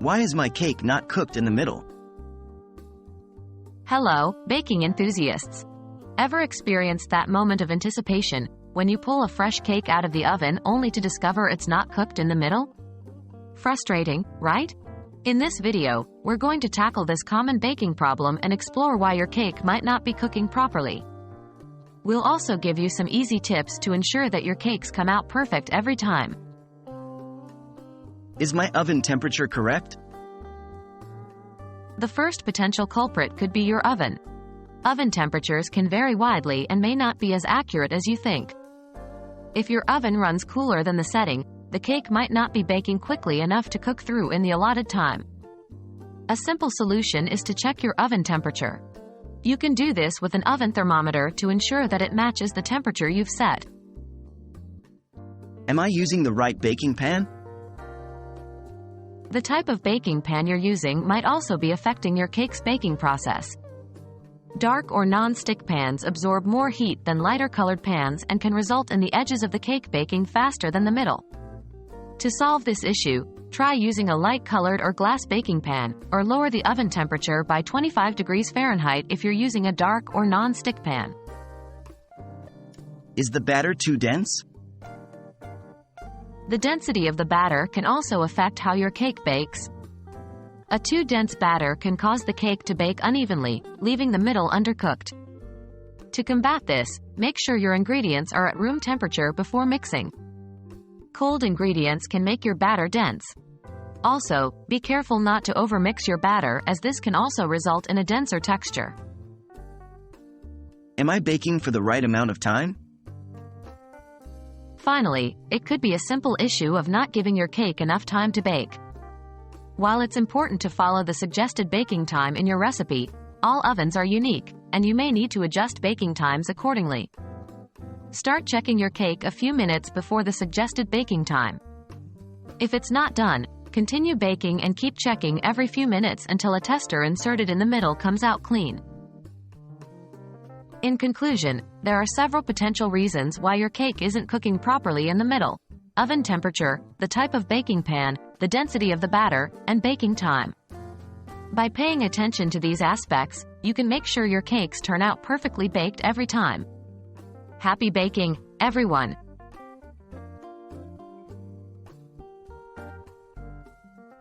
Why is my cake not cooked in the middle? Hello, baking enthusiasts. Ever experienced that moment of anticipation when you pull a fresh cake out of the oven only to discover it's not cooked in the middle? Frustrating, right? In this video, we're going to tackle this common baking problem and explore why your cake might not be cooking properly. We'll also give you some easy tips to ensure that your cakes come out perfect every time. Is my oven temperature correct? The first potential culprit could be your oven. Oven temperatures can vary widely and may not be as accurate as you think. If your oven runs cooler than the setting, the cake might not be baking quickly enough to cook through in the allotted time. A simple solution is to check your oven temperature. You can do this with an oven thermometer to ensure that it matches the temperature you've set. Am I using the right baking pan? The type of baking pan you're using might also be affecting your cake's baking process. Dark or non-stick pans absorb more heat than lighter-colored pans and can result in the edges of the cake baking faster than the middle. To solve this issue, try using a light-colored or glass baking pan, or lower the oven temperature by 25 degrees Fahrenheit if you're using a dark or non-stick pan. Is the batter too dense? The density of the batter can also affect how your cake bakes. A too dense batter can cause the cake to bake unevenly, leaving the middle undercooked. To combat this, make sure your ingredients are at room temperature before mixing. Cold ingredients can make your batter dense. Also, be careful not to overmix your batter, as this can also result in a denser texture. Am I baking for the right amount of time? Finally, it could be a simple issue of not giving your cake enough time to bake. While it's important to follow the suggested baking time in your recipe, all ovens are unique, and you may need to adjust baking times accordingly. Start checking your cake a few minutes before the suggested baking time. If it's not done, continue baking and keep checking every few minutes until a tester inserted in the middle comes out clean. In conclusion, there are several potential reasons why your cake isn't cooking properly in the middle: oven temperature, the type of baking pan, the density of the batter, and baking time. By paying attention to these aspects, you can make sure your cakes turn out perfectly baked every time. Happy baking, everyone!